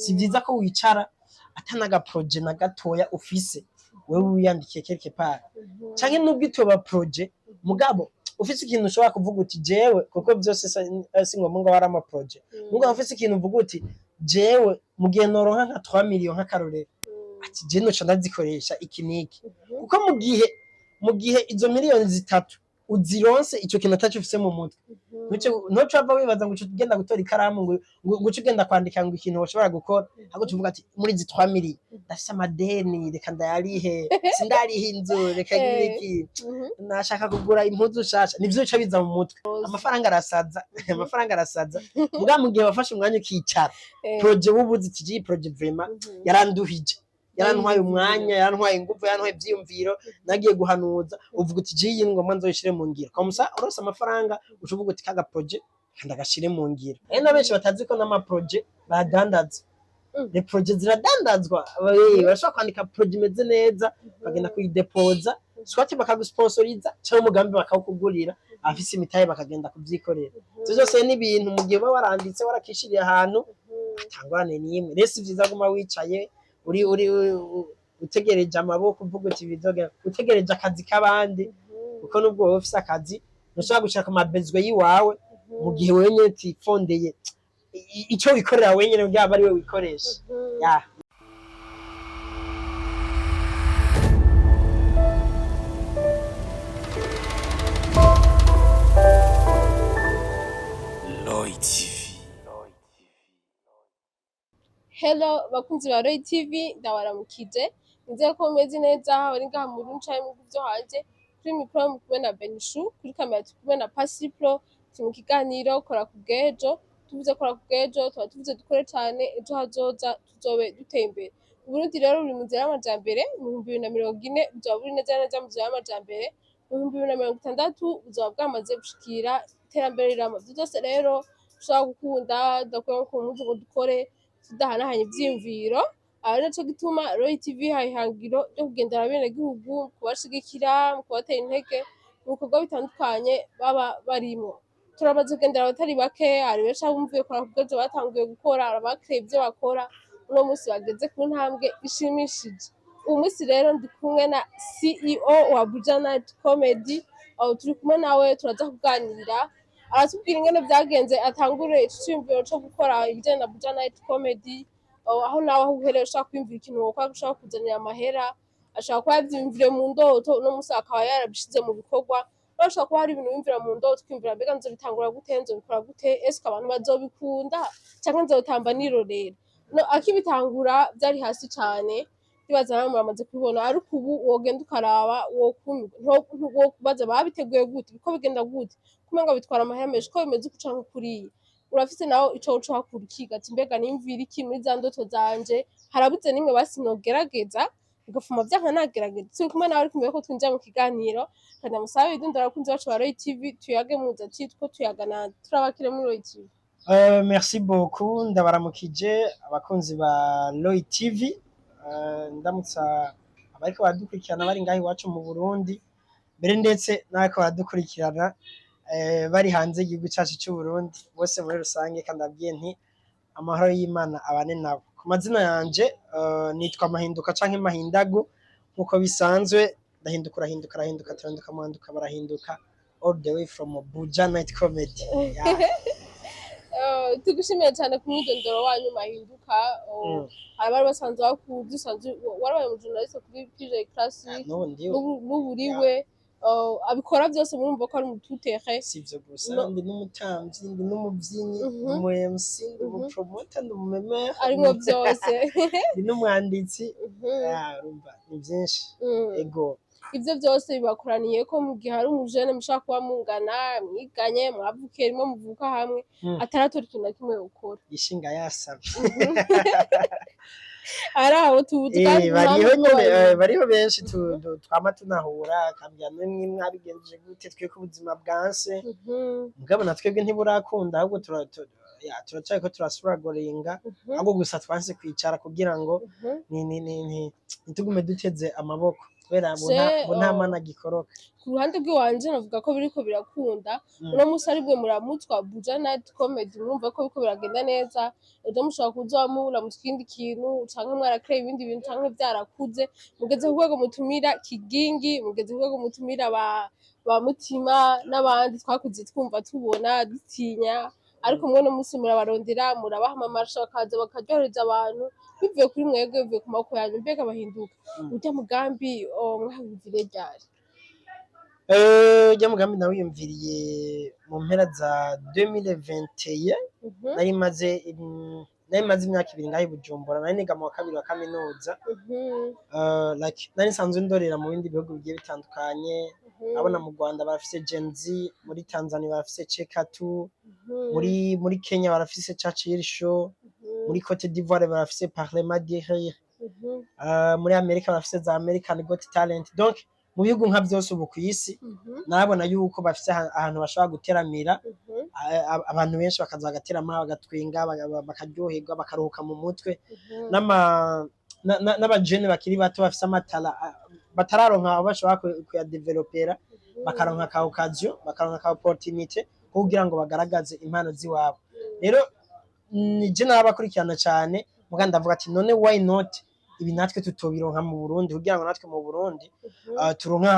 si vyiza ko wicara atanaga projet na gatoya ufise wewe wiyandikiye quelque part canke nubwo itoba projet mugabo ufise ikintu ushobora kuvuga uti jewe kuko vyose si ngombwa ngo wari ama projet mugabo ufise ikintu uvuga uti jewe mu gihe noronka nka 3 millions nk'akarorero ati je noca ndazikoresha iki niki kuko mu gihe izo miliyoni zitatu uzironse ico kintu ataco ufise mu mutwe ntoco wava wibaza ngo ugenda gutora ikaramu ngo ugenda kwandika ngo ikintu woshobora gukora ahubwo tuvuga ati muri izi 3 miliyoni ndafise amadeni reka ndayarihe sindarihe inzu reka ngiriki nashaka kugura impuzu shasha nivyo bica biza mu mutwe amafaranga arasaza muga mu gihe wafashe umwanya ukicara projet wubuze iti projet vraiment yaranduhije yarantwaye umwanya yarantwaye ingufu yarantwaye ivyiyumviro nagiye guhanuza uvuga uti jiye ngomba nzoyishire mu ngiro kamusa urose amafaranga ucuvuga uti kaga projet kandi agashire mu ngiro na benshi batazi ko n'ama projet badandaza les projets ziradandazwa barashobora kwandika projet imeze neza bagenda kuyidepoza swati bakagusponsoriza cyangwa umugambi bakawukugurira afise imitahe bakagenda kuvyikorera ivyo byose ni ibintu mu gihe baba waranditse warakishiriye ahantu atangorane n'imwe rese vyiza guma wicaye uri utegereje amaboko uvuga uti bizoga utegereje akazi kabandi kuko nubwo wowe ufise akazi ntushobora gushaka amabezwe yiwawe mu gihe wewe nyene utifondeye ico wikorera wewe nyene byaba ari we wikoresha ya Roy TV. Hello bakunzi ba Roy TV ndabaramukije nizeye ko mumeze neza bari ngaha mu runca mu byo hanze kuri micro mu kubona Benishu kuri kamera tukubona Pasipro mu kiganiro kora ku bwejo tuvuze kora ku bwejo tuvuze dukore cyane ejo hazoza tuzobe duteye imbere Burundi rero buri mu nzira y'amajambere mu 2040 bizaba buri neza neza mu nzira y'amajambere mu 2060 bizaba bwamaze gushikira iterambere rirama byose rero ushaka gukunda dakuye ko muzi ngo dukore tudahanahanye ivyiyumviro ari naco gituma Roy TV hayihangiro yo kugendera bene gihugu kubashigikira mu kubatera intege mu bikorwa bitandukanye baba barimo turabaze kugendera abatari bake ari benshi abumviye kora kubwo batanguye gukora abakreye ivyo bakora uno munsi bageze ku ntambwe ishimishije uyu munsi rero ndi kumwe na CEO wa Buja Night Comedy aho turi kumwe nawe turaza kuganira aratubwira ingene vyagenze atangure iciyumviro co gukora ibijanye na Buja Night Comedy aho nawe aho uhereye ushaka kwiyumvira ikintu wokora gushaka kuzanira amahera ashaka kuba yavyiyumvire mu ndoto uno munsi akaba yarabishize mu bikorwa bashaka kuba hari ibintu wiyumvira mu ndoto twiyumvira mbega nzobitangura gute nzobikora gute ese abantu bazobikunda canke nzotamba nirorera no akibitangura vyari hasi cane bibaza namwe muramaze kubibona ariko ubu wogenda ukaraba wokubaza babiteguye gute biko bigenda gute kumenga bitwara amahera menshi ko bimeze uko canke kuriya urafise naho ico uhakura ukiga ati mbega nimvira iki muri za ndoto zanje harabuze nimwe basi nogerageza bigafuma vyanka nagerageza turi kumwe nawe ariko mbere ko twinjira mu kiganiro kandi musabe idundara bakunzi bacu ba Roy TV tuyage muza twitwo tuyagana turabakire muri Roy TV. Merci beaucoup ndabaramukije abakunzi ba Roy TV ndamutsa abariko baradukurikirana bari ngaho iwacu mu Burundi mbere ndetse n'abariko baradukurikirana bari hanze y'igihugu cyacu cy'u Burundi bose muri rusange kandi abwiye nti amahoro y'Imana abane nabo ku mazina yanje nitwa Mahinduka canke Mahindagu nkuko bisanzwe ndahinduka turanduka muhanduka barahinduka all the way from Buja Night Comedy. Tugushimiye cyane ku mwidondoro wanyu Mahinduka abari basanzwe bakuzi usanzwe warabaye mu journalist kuri PJ Classic n'uburiwe abikora byose murumva ko ari umututere sivyo gusa ndi n'umutamvyi ndi n'umuvyinnyi mu MC ndi mu promoter ndi mu memere arimo byose ndi n'umwanditsi urumva ni byinshi ego ivyo byose bibakoraniye ko mu gihe hari umujene mushaka kuba mungana mwiganye mwavukiye rimwe muvuka hamwe ataratora ikintu na kimwe ukora ishinga yasabye araho bariho benshi twama tunahura akambwira nimwe mwabigenjeje gute tweko ubuzima bwanse mugabo na twebwe ntiburakunda ahubwo turacyariko turasuragoringa ahubwo gusa twanse kwicara kugira ngo ntitugume duteze amaboko kubera bo nta mana gikoroka. Ku ruhande rw'iwanje navuga ko biriko birakunda uno musi aribwe muramutwa Buja Night Comedy murumva ko biriko biragenda neza ejo mushobora kuzoba muhura mu kindi kintu canke mwarakreye ibindi bintu canke vyarakuze mugeze ku rwego mutumira Kigingi mugeze ku rwego mutumira ba Mutima n'abandi twakuze twumva tubona dutinya ariko mwe no musi murabarondera murabaha amamarusha bakaza bakaryohereza abantu bivuye kuri mwebwe bivuye ku maboko yanyu mbega bahinduka urya mugambi mwahumvire ryari? Urya mugambi nawiyumviriye mu mpera za 2021 nari maze imyaka 2 ngaho i Bujumbura nari niga mu wa kabiri wa kaminuza like nari nsanzwe ndorera mu bindi bihugu bigiye bitandukanye abona mu Rwanda barafise Gen Z muri Tanzania barafise Chekatu muri Kenya barafise Churchill Show muri Cote d'Ivoire barafise Parlement de Rire muri Amerika barafise za American Got Talent donc mu bihugu nka byose ubu kw'isi narabona yuko bafise ahantu bashobora guteramira abantu benshi bakaza bagaterama bagatwenga bakaryoherwa bakaruhuka mu mutwe n'abajene bakiri bato bafise amatara batararonka aho bashobora kuyadevelopera bakaronka ka occasion bakaronka ka opportunité kugira ngo bagaragaze impano ziwabo. Rero nije nabakurikirana cyane muga ndavuga ati none why not ibi natwe tutobironka mu Burundi kugira ngo natwe mu Burundi turonka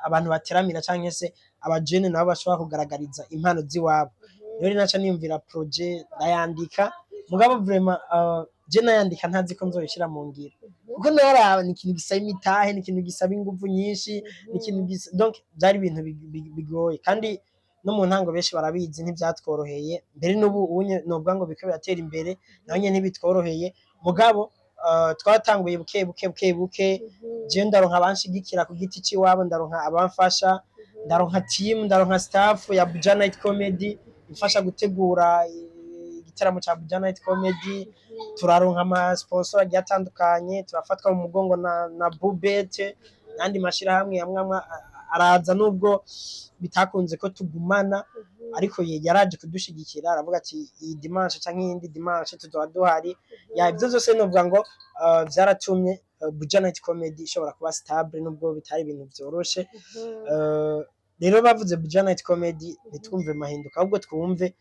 abantu bateramira canke se abajene nabo bashobora kugaragariza impano ziwabo. Rero naca niyumvira projet ndayandika mugabo vraiment je nayandika ntazi ko nzoyishira mu ngiro kuko naraba ni ikintu gisaba imitahe ni ikintu gisaba ingufu nyinshi ni ikintu donc byari ibintu bigoye kandi no mu ntango benshi barabizi ntivyatworoheye mbere n'ubu unye novuga ngo biko biratera imbere naho nyene ntibitworoheye mugabo twatanguye buke je ndaronka abanshigikira ku giti ciwabo ndaronka abamfasha ndaronka team ndaronka staff ya Buja Night Comedy ifasha gutegura igitaramo ca Buja Night Comedy turaronka ama sponsor agiye atandukanye turafatwa mu mugongo na Bubete nandi mashira hamwe yamwe araza nubwo bitakunze ko tugumana ariko yaraje kudushigikira aravuga ati iyi dimanche canke iyindi dimanche tuzoba duhari ya ibyo zose novuga ngo vyaratumye Buja Night Comedy ishobora kuba stable nubwo bitari ibintu vyoroshe. Rero bavuze Buja Night Comedy nitwumve mahinduka ahubwo twumve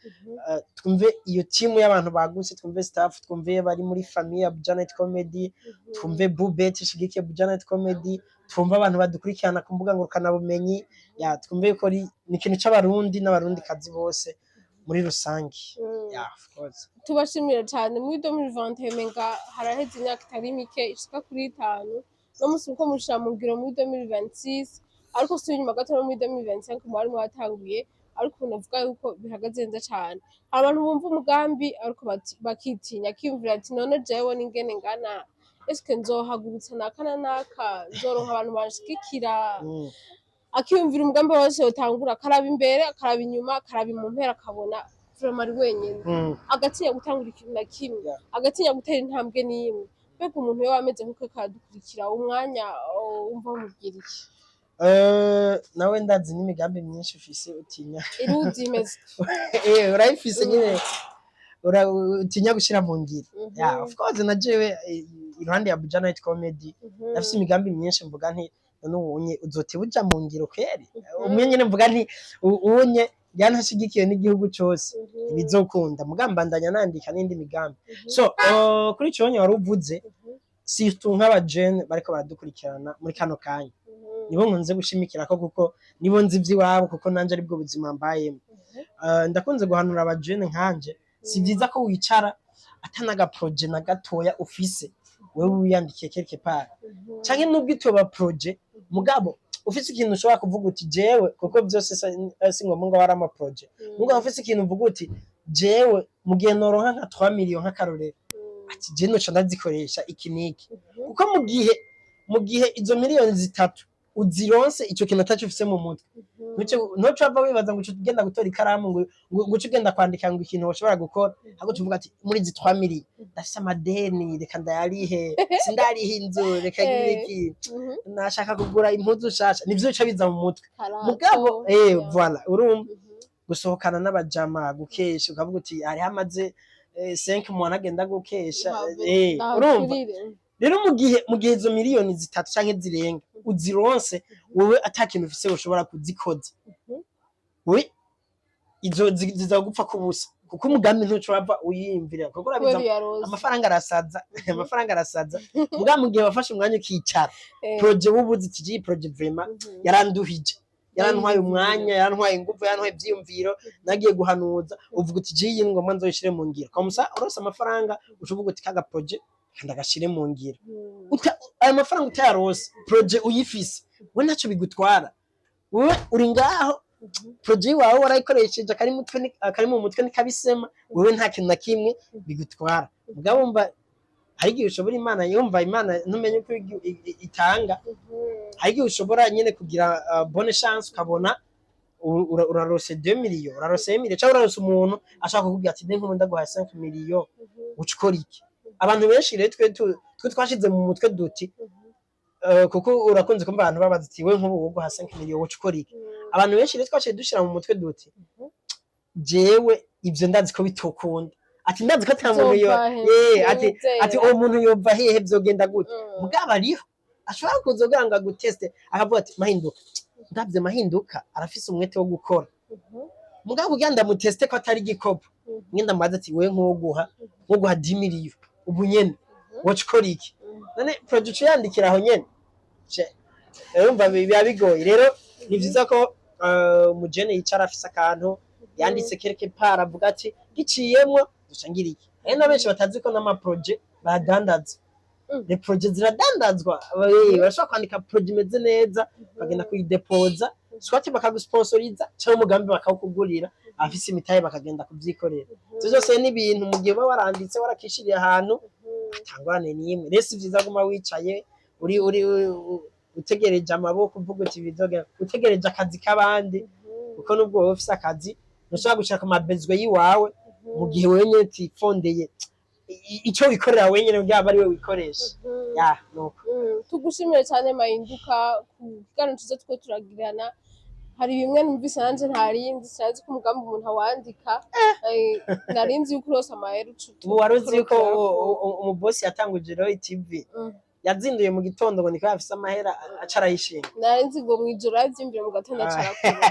iyo team y'abantu bagutse twumve staff twumve bari muri famille ya Buja Night Comedy twumve Bubete ishigike Buja Night Comedy twumve abantu badukurikirana ku mbuga ngurukana bumenyi ya twumve ko ni ikintu c'abarundi n'abarundi kazi bose muri rusangi. Yeah, of course. Tubashimira cyane muri 2020 menga haraheze imyaka itari mike ishika kuri 5 no musi uko mushira mu ngiro muri 2026 ariko si inyuma gato no muri 2025 mwari mwatanguye ariko navuga yuko bihagaze neza cyane abantu bumva umugambi ariko bakitinya kimvira ati none jewe n'ingene ngana eske nzohagurutsa naka nzoronka abantu banshigikira akiyumvira umugambi wose utangura karaba imbere akaraba inyuma akaraba mu mpera akabona vraiment ari wenyene agatinya gutangura ikintu na kimwe agatinya gutera intambwe n'imwe mbega umuntu we wameze nkuko kadukurikira umwanya umva mubwira iki? Nawe ndazi n'imigambi myinshi ufise utinya iruzi imeze urayifise nyine utinya gushira mu ngiro. Yeah, of course najewe iruhande ya Buja Night Comedy nafise imigambi myinshi mvuga nti none ubunye uzote buja mu ngiro kweri umwe nyene mvuga nti ubunye yanashigikiye n'igihugu cyose bizokunda mugambandanya nandika n'indi migambi. So kuri cyonye wari uvuze surtout nk'abajene bariko baradukurikirana muri kano kanya nibo nkunze gushimikira ko kuko nibo nzi ivy'iwabo kuko nanje aribwo buzima mbayemo. Ndakunze guhanura abajene nkanje si byiza ko wicara atanaga projet na gatoya ufise wewe wiyandikiye quelque part canke nubwo itoba projet mugabo ufise ikintu ushobora kuvuga uti jewe kuko byose si ngombwa ngo wari ama projet mugabo ufise ikintu uvuga uti jewe mu gihe noronka nka 3 million nk'akarorero ati je noco ndazikoresha iki niki kuko mu gihe izo miliyoni zitatu uzironse ico kintu ataco ufise mu mutwe ntuco ava wibaza ngo ugenda gutora ikaramu ngo ugenda kwandika ngo ikintu woshobora gukora ahubwo tuvuga ati muri izi 3 million ndafise amadeni reka ndayarihe sindarihe inzu reka ngiriki nashaka kugura impuzu shasha nivyo bica biza mu mutwe mugabo voilà urumva gusohokana n'abajama gukesha ukavuga uti hari hamaze 5 mois nagenda gukesha urumva rero mu gihe izo miliyoni zitatu canke zirenga uzironse wowe atakintu ufise ushobora kuzikoza we izo zizagupfa kubusa kuko umugambi ntucova uyiyumvira kuko urabiza amafaranga arasaza muga mu gihe wafashe umwanya ukicara projet wubuzi tiji projet vraiment yaranduhije yarantwaye umwanya yarantwaye ingufu yarantwaye ivyiyumviro nagiye guhanuza uvuga uti jiyi ngomba nzoyishire mu ngiro kamusa urose amafaranga ushuvuga uti kaga projet kandi agashire mu ngiro ayo mafaranga utayarose projet uyifise we ntaco bigutwara wowe uri ngaho projet wawe warayikoresheje akari mu mutwe nikabisema wewe nta kintu na kimwe bigutwara mugabo umva hari igihe ushobora imana yumva imana ntumenye uko itanga hari igihe ushobora nyene kugira bonne chance ukabona urarose 2 millions urarose 1 million cyangwa urarose umuntu ashaka kukubwira ati nkuko ndaguha 5 millions ucikora iki abantu benshi rero twe twashize mu mutwe duti kuko urakunze kumva abantu babaza ati we nkubu uguha 5 millions ucikora iki abantu benshi rero twashize dushira mu mutwe duti jewe ivyo ndazi ko bitokunda ati ndazi ko ata muntu ati uwo muntu yova hehe vyogenda gute mugabo ariho ashobora kuzoganga guteste akavuga ati mahinduka ndavye mahinduka arafise umwete wo gukora mugabo kugira ndamuteste ko atari gikopo ngenda mubaza ati we nkuguha 10 millions ubu nyene wocikora iki none project yandikira aho nyene urumva biba bigoye rero ni vyiza ko umujene yicara afise akantu yanditse quelque part avuga ati giciyemwo dushangira iki na benshi batazi ko n'ama projet badandaza les projets ziradandazwa barashobora kwandika projet imeze neza bagenda kuyidepoza swati bakagusponsoriza cyangwa umugambi bakawukugurira afise imitaye bakagenda kuvyikorera ivyo byose ni ibintu mu gihe waranditse warakishiriye ahantu atangwane n'imwe rese vyiza guma wicaye uri utegereje amaboko uvuga uti bizoga utegereje akazi kabandi kuko nubwo wowe ufise akazi ntushobora gushaka amabezwe yiwawe mu gihe wenyene tifondeye ico wikorera wenyene byaba ari we wikoresha ya nuko tugushimire cyane Mahinduka ku kiganiro tuzo two turagirana hari bimwe numvise nanje ntarinzi sinzi ko umugambi umuntu awandika narinzi yuko urose amahera ubu waruzi yuko umubosi yatanguje Roy TV yazinduye mu gitondo ngo niko yafise amahera acarayishinga narinzi ngo mwijoro yavyimbire mu gatondo acarakora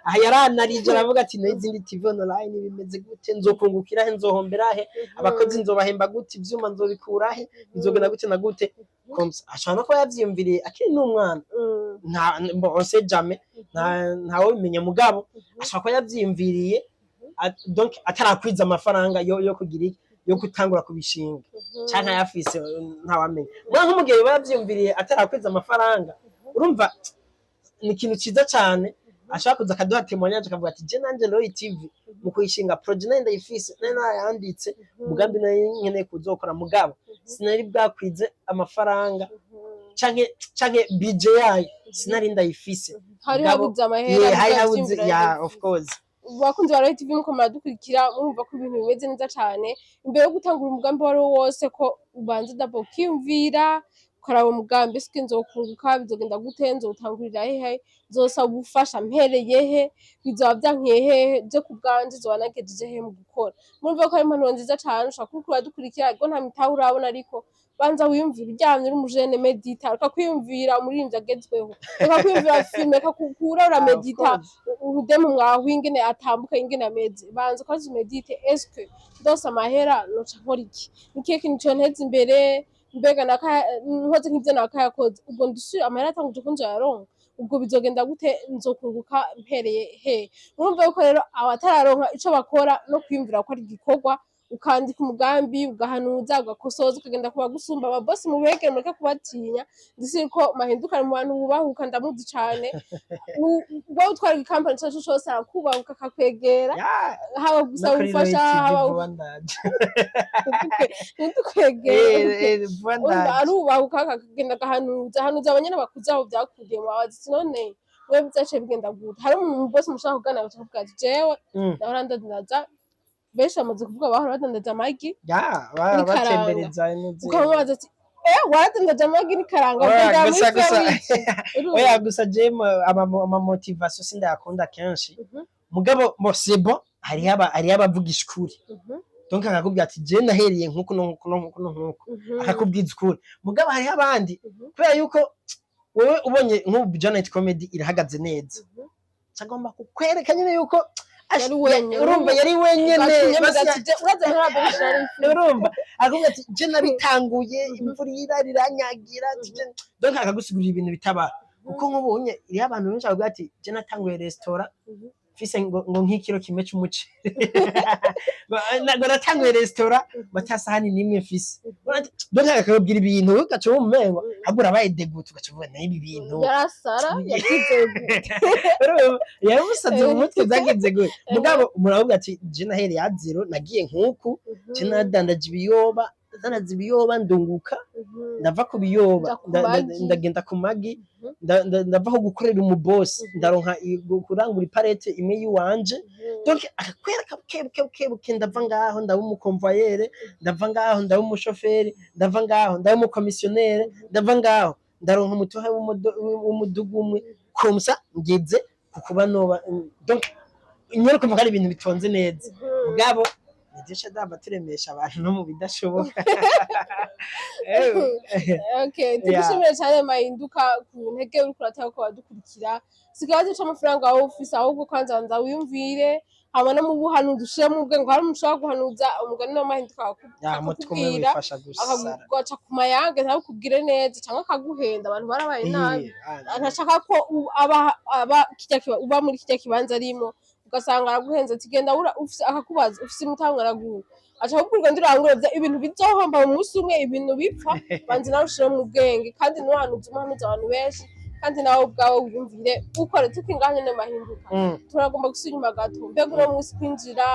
aha yaranarije aravuga ati n'izindi TV online bimeze gute nzokungukira he nzohombera he abakozi nzobahemba gute ivyuma nzobikura he bizogenda gute na gute komsa ashobora ko yavyiyumviriye akiri n'umwana bose jamais ntawe bimenya mugabo ashobora ko yavyiyumviriye donc atarakwiza amafaranga yo kugira iki yo gutangura kubishinga canka yafise ntawamenye mwa nk'umugihe bavyumviriye atarakwiza amafaranga urumva ni ikintu ciza cyane ashaka kuza akaduha témoignage akavuga ati je nanje Roy TV mu kuyishinga projet nende ifise nene yanditse mugambi nayo nkeneye kuzokora mugabo sinari bwakwize amafaranga canke budget yayo sinari ndayifise hari habuze amahera hari habuze ya of course bakunze ba Roy TV muko muradukurikira murumva ko ibintu bimeze neza cyane imbere yo gutangura umugambi wari wose ko ubanza dabo kiyumvira ukaraba umugambi ese nzokunguka bizogenda gute nzotangurira hehe nzosaba ubufasha mpereye he bizoba byankiye hehe byo kubwanje zobanagejeje he mu gukora murumva ko ari impanuro nziza cyane ushaka kuko dukurikira ariko nta mitaho urabona ariko banza wiyumvira uryamye uri umujene medita reka kwiyumvira umuririmbyi agezweho reka kwiyumvira filme reka kukura uramedita urudemu mwawe ingene atambuka ingene ameze banza ukaza umedite eske ndose amahera noca nkora iki nikihe kintu conteza imbere mbega nkoze nk'ivyo nakayakoze ubwo ndusubira amahera atanguje ko nzoyaronka ubwo bizogenda gute nzokunguka mpereye he urumva yuko rero abatararonka ico bakora no kwiyumvira ko ari igikorwa ukandika umugambi ugahanuza ugakosoza ukagenda kuba gusumba ababosi mu begere mureke kubatinya ndisi ko Mahinduka mu bantu bubahuka ndamuzi cyane ubwo utwara ikampani cyacu cyose arakubahuka akakwegera haba gusaba ubufasha haba ntukwegere arubahuka akagenda agahanuza abanyene bakuze aho byakugiye mubazi none we byace bigenda gute hari umubosi mushaka kugana bakavuga ati jewe ndahora ndadinaza benshi bamaze kuvuga bahora badandaza amagi batembereza ukamubaza ati waradandaza amagi n'ikaranga oya gusa je ama motivation sindayakunda kenshi mugabo c'est bon hari abavuga ishuri donc akakubwira ati je nahereye nkuko nkuko akakubwiza ukuri mugabo hariho abandi kubera yuko wewe ubonye nk'ubu Janet Comedy irahagaze neza cyagomba kukwereka nyine yuko urumva yari wenyene urumva akubwira ati je nabitanguye imvura iraranyagira donc akagusigurira ibintu bitaba kuko nk'ubonye iriho abantu benshi bavuga ati je natanguye restaurant fise ngo nk'ikiro kimwe c'umuceri ngo natanguye restaurant batasahani nimwe fise donc akakubwira ibintu ugaca umumengo agura baye degutu ugaca ubona ibi bintu yarasara yamusaze mu mutwe zagize gute mugabo muravuga ati je nahereye ya zero nagiye nkuku je nadandaje ibiyoba ndunguka ndava ku biyoba ndagenda ku magi ndava ho gukorera umubosi ndaronka kurangura iparete imwe yiwanje donc akakwereka buke ndava ngaho ndaba umukonvoyere ndava ngaho ndaba umushoferi ndava ngaho ndaba umukomisiyonere ndava ngaho ndaronka umutoha w'umudugu umwe komsa ngeze kukuba noba donc nyoro kumva ari ibintu bitonze neza mugabo nidesha dama turemesha abantu no mu bidashoboka okay tugushimire cyane Mahinduka ku ntege uri kurataka ko badukurikira sigaze c'amafaranga wowe ufise ahubwo kwanza banza wiyumvire hama no mu buhanuzi ushire mu bwenge hari umushaka guhanuza umugani wa Mahinduka akakubwira akaguca ku mayange ntabukubwire neza cyangwa akaguhenda abantu barabaye nabi ntashaka ko uba muri kijya kibanza arimo ugasanga araguhenze ati genda ufise akakubaza ufise umutanga araguha acha kubwirwa ndirangurevya ibintu bizohomba mu musi umwe ibintu bipfa banzi nawe ushire mu bwenge kandi n'uhanuza abantu benshi kandi nawe ubwawe wiyumvire ukore tukinganye ne Mahinduka turagomba gusinyuma gato mbega uno musi kwinjira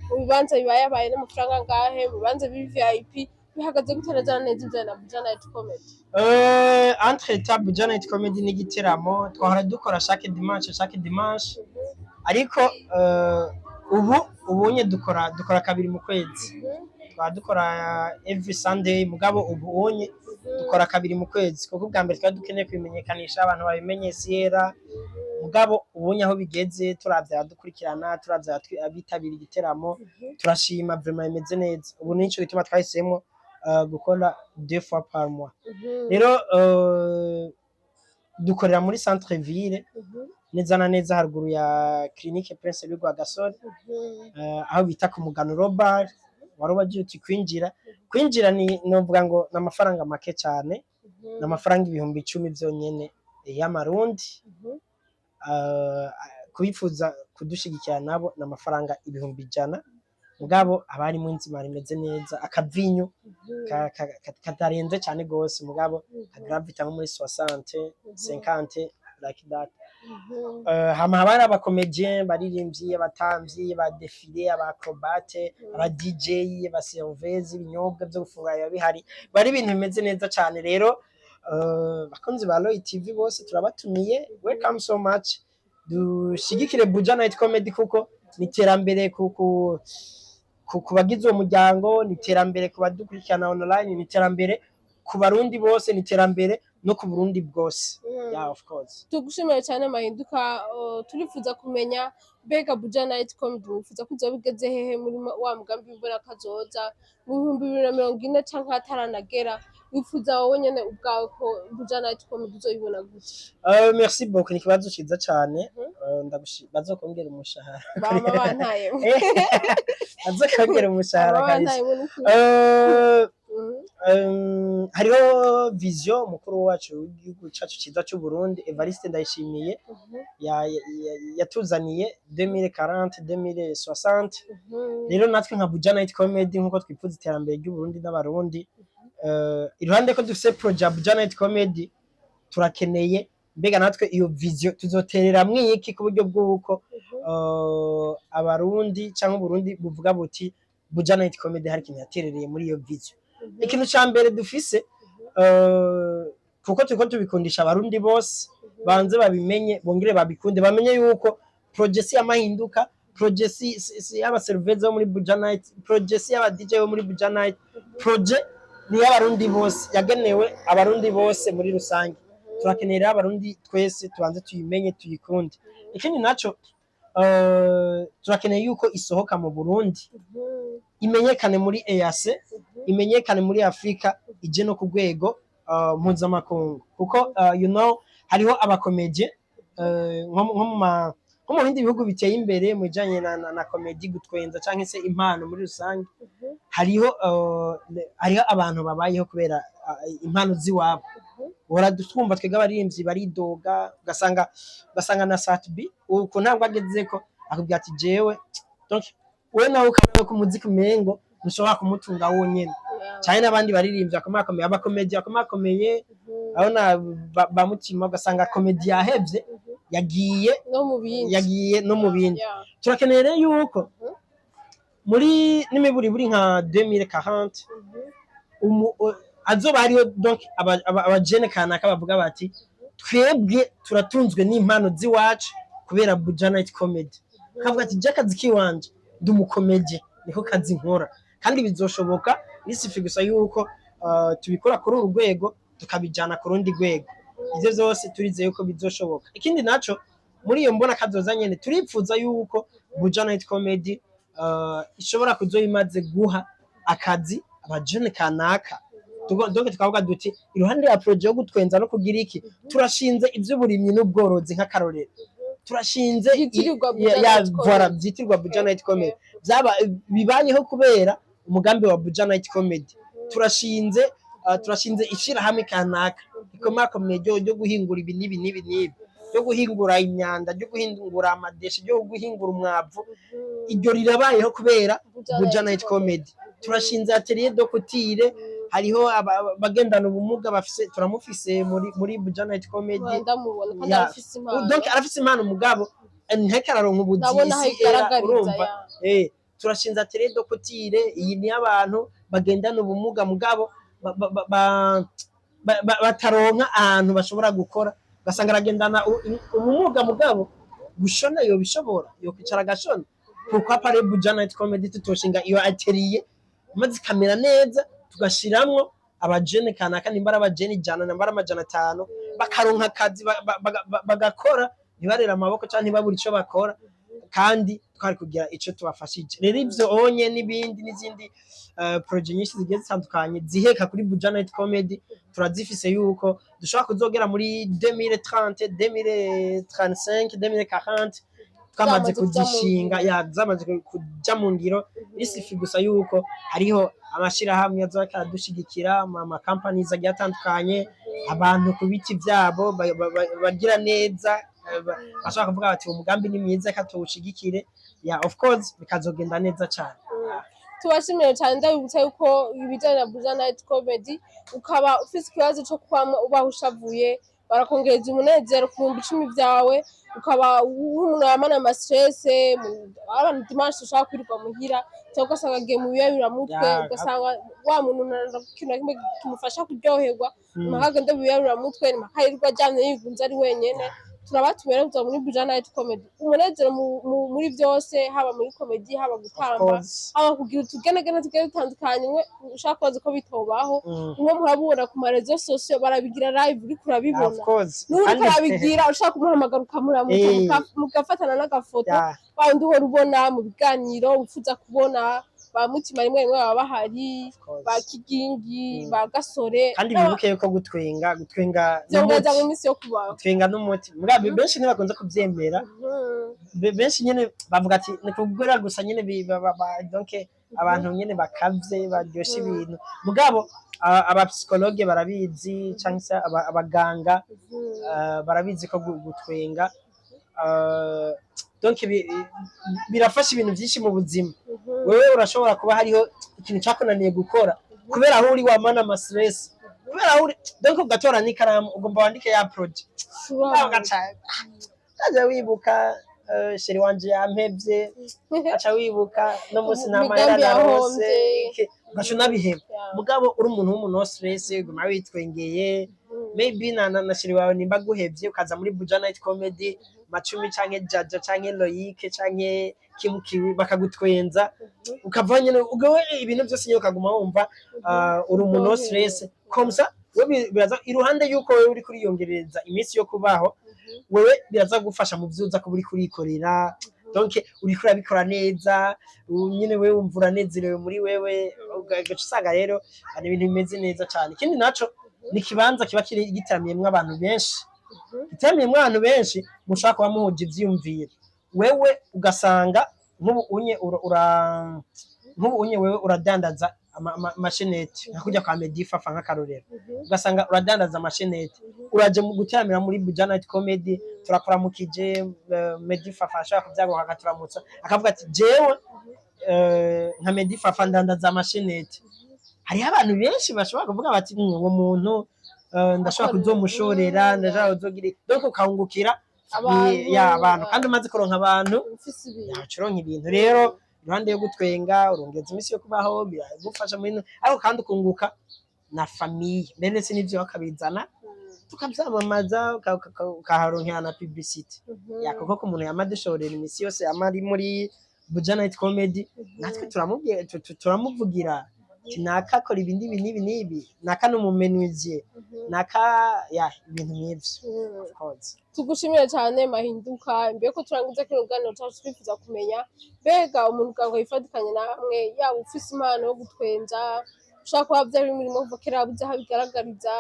mu bibanza bibaye n'amafaranga ngahe mu bibanza VIP bihagaze gutereza neza ivyo na Janet Comedy entre table Janet Comedy n'igiteramo twahora dukora chaque dimanche ariko ubunye dukora kabiri mu kwezi dukora every Sunday mugabo ubunye dukora kabiri mu kwezi kuko bwa mbere twari dukeneye kwimenyekanisha abantu babimenye Sierra mugabo ubunye aho bigeze turavya dukurikirana turavya abitabira igiteramo turashima vraiment imeze neza ubu nico bituma twahisemo gukora 2 fois par mois rero dukorera muri centre ville neza na neza haruguru ya clinique Prince Louis Gasore aho bita ku Muganuro bar warubagiye uti kwinjira ni novuga ngo n'amafaranga make cyane n'amafaranga 1010 byonyene y'amarundi kubifuza kudushigikira nabo n'amafaranga 100 mugabo abari mu nzima rimeze neza akavinyo katarenze cyane gose mugabo kagravita nko muri 60 50 like that hama habari abakomedien baririmbyi abatamvyi ba défilé abacrobate aba DJ aba serveuse ibinyobwa byo gufungura bihari bari ibintu bimeze neza cyane rero bakunzi ba Roy TV bose turabatumiye welcome so much dushigikire Janet Comedy kuko niterambere ku bagize uwo muryango niterambere ku badukurikirana online niterambere ku barundi bose niterambere no ku Burundi bwose yeah of course tugushimira cyane Mahinduka turifuza kumenya bega Janet Comedy wifuza kuzobigeze hehe muri wa mugambi mbona kazoza mu 2040 canke ataranagera wifuza wowe nyene ubwawe ko Janet Comedy uzoyibona gute merci beaucoup ni kibazo ciza cyane bazokongera umushahara bama bantaye bazokongera umushahara hariho vision mukuru wacu w'igihugu cyacu ciza cy'u Burundi Evariste Ndayishimiye yatuzaniye 2040 2060 rero natwe nka Janet Comedy nkuko twifuza iterambere ry'u Burundi n'abarundi iruhande ko dufise project Janet Comedy turakeneye mbega natwe iyo vision tuzoterera mwiki ku buryo bw'uko abarundi cyangwa Burundi buvuga buti Janet Comedy hari kintu yaterereye muri iyo vision ikintu cyambere dufise kuko tubikundisha abarundi bose banze babimenye bongere babikunde bamenye yuko project ya Mahinduka project y'aba serveurs bo muri Janet project y'aba DJ bo muri Janet project ni y'abarundi bose yagenewe abarundi bose muri rusange turakenera abarundi twese tubanze tuyimenye tuyikunde ikindi naco turakeneye yuko isohoka mu Burundi imenyekane muri EAC, imenyekane muri Afrika, ije no ku rwego mpuzamakungu, kuko you know hariho abakomedie nko mu bindi bihugu biteye imbere mu bijanye na komedi, gutwenza canke se impano muri rusange, hariho abantu babayeho kubera impano ziwabo. Uhora twumva twebwe abaririmbyi baridoga, ugasanga na Satbi uko ntabwo agezeko akubwira ati jewe donc we nawe ukabona ko umuziki umengo ntushobora kumutunga wonyene, cyane n'abandi baririmbyi akomakomeye, abakomedi akomakomeye abona ba Mutima, ugasanga komedi yahevye yagiye no mu bindi. Turakeneye rero yuko muri n'imiburi buri nka 2040 azoba hariho donc abajene kanaka bavuga bati twebwe turatunzwe n'impano ziwacu kubera Buja Night Comedy, kavuga ati je kazi kiwanje ndi umukomedi niko kazi nkora, kandi bizoshoboka bisifi gusa yuko tubikora kuri uru rwego tukabijana ku rundi rwego. Ivyo vyose turizeye yuko bizoshoboka. Ikindi naco muri iyo mbona kazoza nyene turipfuza yuko Buja Night Comedy ishobora kuzoba imaze guha akazi abajene kanaka, donc tukavuga duti iruhande ya projet yo gutwenza no kugira iki, turashinze ivy'uburimyi n'ubworozi nk'akarorero, turashinze vyitirwa Buja Night Comedy, bibayeho kubera umugambi wa Buja Night Comedy. Turashinze ishirahamwe kanaka ikomakomeye ryo guhingura ibi n'ibi, ryo guhingura imyanda, ryo guhingura amadeshe, ryo guhingura umwavu. Iryo rirabayeho kubera Buja Night Comedy. Turashinze atelier de couture, hariho abagendana ubumuga bafise, turamufise muri Buja Night Comedy. Donc arafise impano mugabo ntekararonka ubuzisi, urumva turashinze atelier de couture, iyi ni abantu bagendana ubumuga mugabo bataronka ahantu bashobora gukora, ugasanga aragendana ubumuga mugabo gushona yo bishobora, yo kwicara agashona. Pourquoi pas Buja Night Comedy tutoshinga iyo atelier maze kamera neza, tugashiramwo abajene kanaka, nimbara abajene 100 nimbara 500 bakaronka akazi bagakora, ntibarera amaboko cyangwa ntibabura ico bakora, kandi twari kugira ico tubafashije. Rero ivyo onye n'ibindi n'izindi projet nyinshi zigiye zitandukanye ziheka kuri Buja Night Comedy, turazifise yuko dushobora kuzogera muri 2030, 2035, 2040 twamaze kuzishinga, zamaze kuja mu ngiro. Isifi gusa yuko hariho amashirahamwe azoka dushigikira, ama companies agiye atandukanye, abantu ku biti vyabo bagira neza, bashaka kuvuga bati umugambi ni mwiza katawushigikire, of course bikazogenda neza cyane. Tubashimiye cyane, ndabibutsa yuko ibijyanye na Buja Night Comedy ukaba ufise ikibazo cyo kwama ubahushavuye, barakongereza umunezero ku 10 byawe, ukaba umuntu yamana ama stress, abantu dimanche ushaka kwirirwa muhira cyangwa ugasanga agiye mu biyabiramutwe, ugasanga wa muntu narakintu kimwe kimufasha kuryoherwa, mahagenda biyabiramutwe, makayirirwa ajyanye yigunze ari wenyene. Turabatumira kuza muri Buja Night Comedy, umunezero muri byose, haba muri comedy, haba gutamba, haba kugira utugenegene tugiye dutandukanye. Ushaka kubaza ko bitobaho, nko murabura ku marezo sosio barabigira live, uri kurabibona n'uri karabigira, ushaka kumuhamagara ukamuramuka mugafatana n'agafoto, bandi uhora ubona mu biganiro ufuza kubona ba Mutima rimwe baba bahari, ba Kigingi, ba Gasore. Kandi bibuke yuko gutwenga n'umuti mu minsi yo kubaho, gutwenga n'umuti mugabe benshi ntibakunze kubyemera. Benshi nyene bavuga ati ni kugura gusa nyene donc abantu nyene bakavye baryosha ibintu, mugabo abapsikologe barabizi cyangwa se abaganga barabizi ko gutwenga donc birafasha ibintu byinshi mu buzima. Wewe urashobora kuba hariho ikintu cyakunaniye gukora kubera aho uri wamana ama stress, kubera aho uri donc ugatora n'ikaramu ugomba wandike ya project, aja wibuka sheri wanje yampevye, acha wibuka no musi namayera narose, ugashona biheba. Mugabo uri umuntu w'umuntu stress, uguma witwengeye, maybe na sheri wawe nimba guhevye ukaza muri Buja Night Comedy, Macumi canke Jaja canke Loyike canke Kibukiwi bakagutwenza, ukava nyene ugawe ibintu byose nyine ukaguma wumva uri umuntu stress komsa. Wewe biraza iruhande yuko wewe uri kuriyongereza iminsi yo kubaho, wewe biraza gufasha mu vyuza ko buri kurikorera, donc uriko urabikora neza nyine wewe wumva uranezerewe muri wewe ugaca usanga rero ari ibintu bimeze neza cyane. Ikindi naco ni ikibanza kiba giteramiyemwo abantu benshi, giteramiyemwo abantu benshi mushobora kuba muhuje ivyiyumviro, wewe ugasanga nk'ubu unye wewe uradandaza amasheneti nka kurya kwa Medifafa nk'akarorero, ugasanga uradandaza amasheneti, uraje mu gutaramira muri Buja Night Comedy, turakuramukije Medifafa ashaka kuvyaguha akaturamutsa akavuga ati jewe nka Medifafa ndandaza amasheneti. Hariho abantu benshi bashobora kuvuga bati uwo muntu ndashobora kuzomushorera, ndashobora kuzogira, donc ukahungukira abantu kandi umaze kuronka abantu uronka ibintu. Rero iruhande yo gutwenga urongeza imisi yo kubaho biragufasha muri ariko kandi ukunguka na famiye, mbere se n'ivyo bakabizana tukavyamamaza ukaharonkera na publicity kuko ko umuntu yamadishorera imisi yose yamari muri Buja Night Comedy, natwe turamuvugira naka akora ibindi ibi n'ibi, naka n'umumenuizier, naka ibintu nk'ivyo. Tugushimire cyane Mahinduka. Mbere ko turangiza kino kiganiro cyacu twifuza kumenya mbega umuntu ubwango yifatikanye namwe, yaba ufise impano yo gutwenza, ushaka kuba vyari imirimo kuva kera buze aho bigaragariza,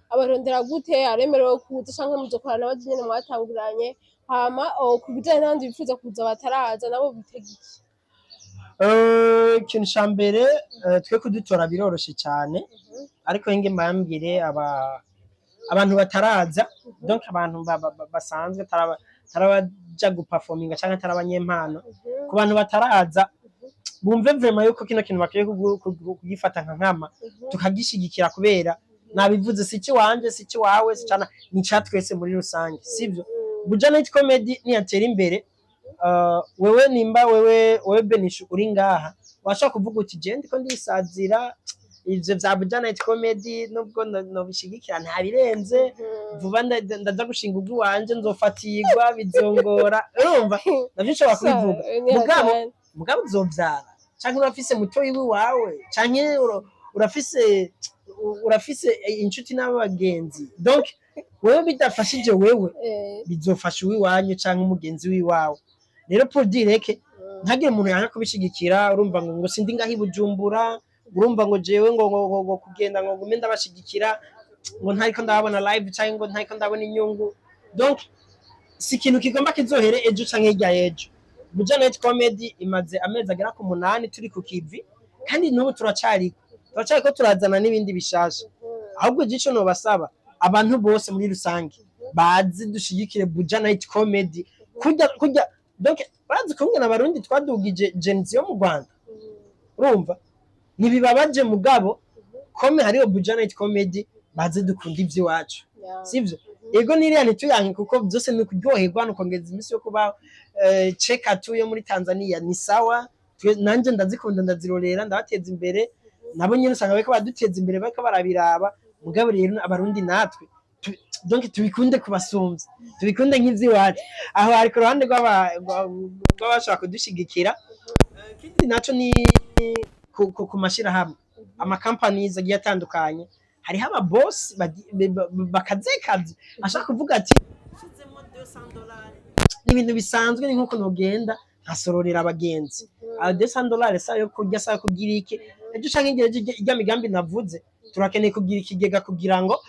abarondera gute, aremerewe kuza canke muzokorana n'abaje nyene mwatanguranye, hama ku bijanye n'abandi bifuza kuza bataraza nabo bitega iki? Ikintu ca mbere twe kudutora biroroshe cyane, ariko nge mbambire abantu bataraza, donc abantu basanzwe tarabaja guperforminga canke tarabanyempano, ku bantu bataraza bumve vraiment yuko kino kintu bakwiye kugifata nka nkama tukagishigikira, kubera nabivuze sici wanje sici wawe sicana ni catwese muri rusange, sivyo? Buja Night Comedy niyatera imbere, wewe nimba wewe Benishu uri ngaha washaka kuvuga uti je ndiko ndisazira ivyo vya Buja Night Comedy nubwo nobishigikira nta birenze, vuba ndaza gushinga ubwi wanje nzofatirwa bizongora, urumva navyo nshobora kubivuga, mugabo uzovyara canke urafise mutoyi wawe canke urafise inshuti n'abagenzi, donc wewe bidafashije wewe bizofasha uwiwanyu canke umugenzi wiwawe. Rero pour dire que ntagire umuntu yanga kubishigikira, urumva ngo sindi ngaho Bujumbura, urumva ngo jewe ngo kugenda ngo gume ndabashigikira ngo ntariko ndabona live canke ngo ntariko ndabona inyungu, donc si ikintu kigomba kizohere ejo canke hirya y'ejo. Buja Night Comedy imaze amezi agera ku 8 turi ku kivi, kandi n'ubu turacariko turazana n'ibindi bishasha. Ahubwo ico nobasaba abantu bose muri rusange bazi dushigikire Buja Night Comedy, kurya donc bazi kumwe n'abarundi twadugije genzi yo mu Rwanda, urumva nibibabaje mugabo kome hariyo Buja Night Comedy bazi dukunda ivy'iwacu, sivyo? Ego niriya ntituyanke kuko byose ni kuryoherwa no kongeza imisi yo kuba check out yo muri Tanzania ni sawa, nanje ndazikunda ndazirorera ndabateza imbere, nabo nyine usanga bariko baduteza imbere bariko barabiraba, mugabo rero abarundi natwe donc tubikunde kubasumvya, tubikunde nk'ivyiwacu aho ari ku ruhande rw'abashaka kudushigikira. Kindi naco ni ku mashirahamwe, ama companies agiye atandukanye, hariho aba boss bakazekazi ashaka kuvuga ati shizemo $200 n'ibintu bisanzwe, ni nkuko nogenda nkasororera abagenzi $200 sa yo kurya sa kugira iki, ejo canke ijya migambi navuze turakeneye kugira ikigega kugira ngo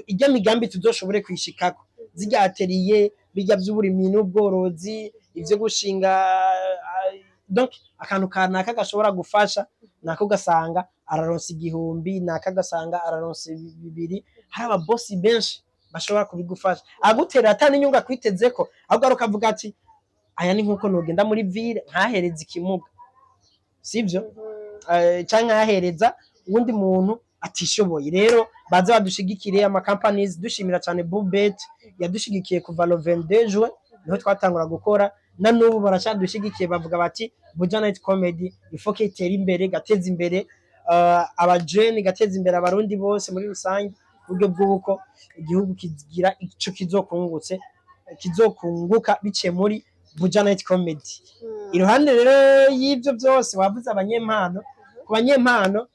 ijya migambi tuzoshobore kwishikako, zijya atelier bijya by'uburimyi n'ubworozi, ivyo gushinga, donc akantu kanaka gashobora gufasha nako gasanga araronsa 1000, naka gasanga araronsa 200. hari aba boss benshi bashobora kubigufasha agutera atani inyunga kwitezeko, ahubwo arukavuga ati aya ni nkuko nogenda muri ville nkahereza ikimuga, sivyo? Canke ahereza uwundi muntu atishoboye. Rero baze badushigikire, ama companies dushimira cyane Bubet yadushigikiye kuva le 22 juin niho twatangura gukora, na nubu barashadushigikiye bavuga bati Buja Night Comedy ifoke itera imbere, gateza imbere abajeni, gateza imbere abarundi bose muri rusange, buryo bw'uko igihugu kigira ico kizokunguka biciye muri Buja Night Comedy. Iruhande rero y'ivyo byose wavuze abanyempano, ku banyempano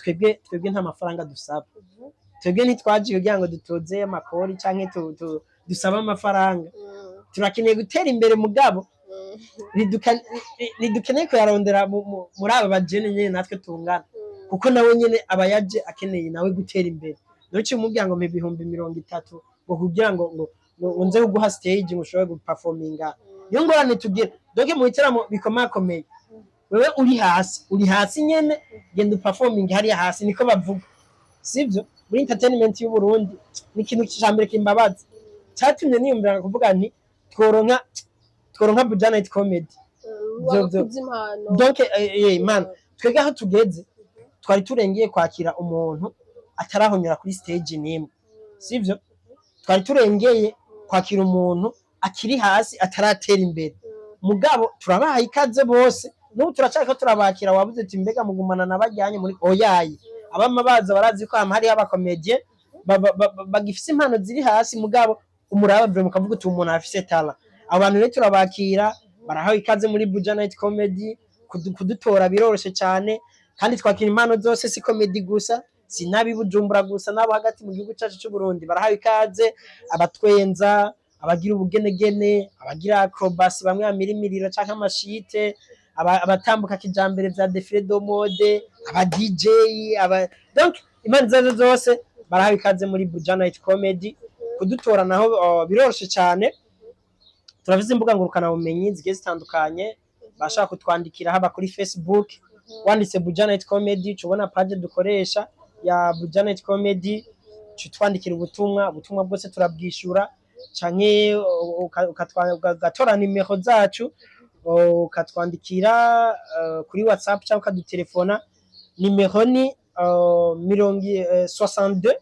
twebwe nta mafaranga dusaba, twebwe ntitwaje kugira ngo dutoze amakori canke dusaba amafaranga, turakeneye gutera imbere mugabo ridukeneye kuyarondera muri aba bajene nyene natwe tungana, kuko nawe nyene aba yaje akeneye nawe gutera imbere. Ntuci umubwira ngo mpa ibihumbi 30 ngo kugira ngo nze kuguha stage ngo ushobore guperforminga. Niyo ngorane tugira donc mu bitaramo bikomakomeye, wewe uri hasi nyene genda uperforming hariya hasi, niko bavuga sivyo? Muri entertainment y'u Burundi ni ikintu cyambere kimbabaza, cyatumye niyumvira kuvuga nti tworonka Buja Night Comedy. Donc man, twega aho tugeze twari turengeye kwakira umuntu atarahonyora kuri stage nimwe, sivyo? Twari turengeye kwakira umuntu akiri hasi ataratera imbere, mugabo turabaha ikaze bose. N'ubu turacaka turabakira, wabuze ati mbega mugumana nabajyanye muri oyayi. Abama baza barazi ko hari abakomedie bagifise impano ziri hasi, mugabo umuraba bwe mukavuga uti umuntu afise talent. Abantu rero turabakira, barahawe ikaze muri Buja Night Comedy. Kudutora biroroshe cyane, kandi twakira impano zose, si comedy gusa, si nabi Bujumbura gusa, nabo hagati mu gihugu cyacu cy'u Burundi barahawe ikaze. Abatwenza, abagira ubugenegene, abagira acrobacy, bamwe amirimirira canke amashite, abatambuka kijambere vya défilé de mode, aba DJ, donc impano zazo zose barahawe ikaze muri Buja Night Comedy. Kudutora naho biroroshe cyane. Turavize imbuga ngurukana bumenyi zigiye zitandukanye, bashaka kutwandikira haba kuri Facebook, wanditse Buja Night Comedy, cubona page dukoresha ya Buja Night Comedy, cutwandikira ubutumwa bwose turabwishura, canke ugatora nimero zacu ukatwandikira kuri WhatsApp cyangwa ukadutelefona. Nimero ni 62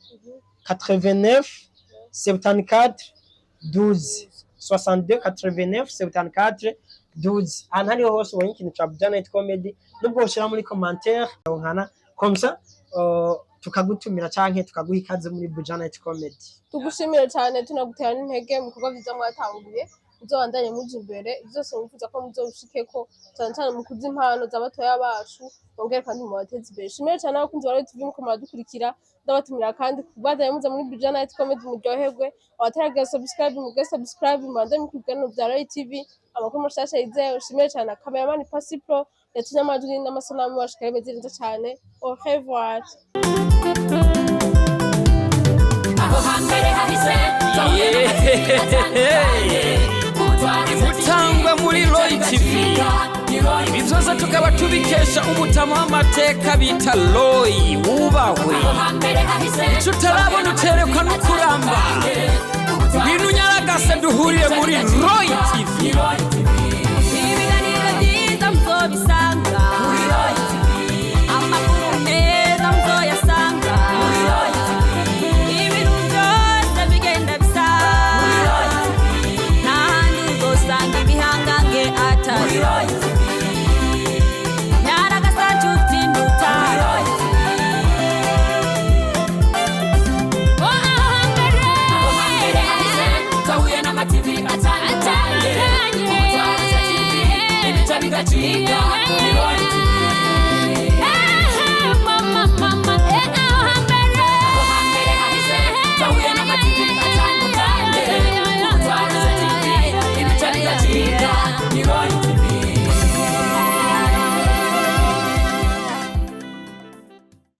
89 74 12 62 89 74 12. Ahantu hariho hose ubonye ikintu ca Buja Night Comedy, nubwo ushira muri commentaire nkana komsa tukagutumira canke tukaguha ikaze muri Buja Night Comedy. Tugushimire cyane, tunagutera n'intege mu bikorwa byiza mwatanguye, uzobandanye muje imbere, byose mwifuza ko muzoshikeko, cyane mu kuzi impano z'abatoya bacu, bongere kandi mu batezi imbere. Shimire cyane abakunzi ba TV muko muradukurikira, ndabatumira kandi kubandanye muza muri Buja Night Comedy muryoherwe. Abataragira subscribe mu bande mu kiganiro bya Royal TV, amakuru mashasha yizewe. Shimire cyane cameraman Pasi Pro yatumye amajwi n'amasanamu bashikaye bezirinze cyane. Au revoir. Mutangwa muri Royal TV, ibizoza tukaba tubikesha umutama w'amateka bita Roy. Wubahwe ico utarabona uterekwa n'ukuramba, bintu nyaragase duhuriye muri Royal TV. Ibiganiro byiza muzobisanga muri Royal TV, amakuru meza muzoyasanga muri Royal TV, ibintu byose bigenda bisa muri Royal TV, n'ahandi uzosanga ibihangange atari Royal TV. TV atandukanye, TV, ibyo bigaciga.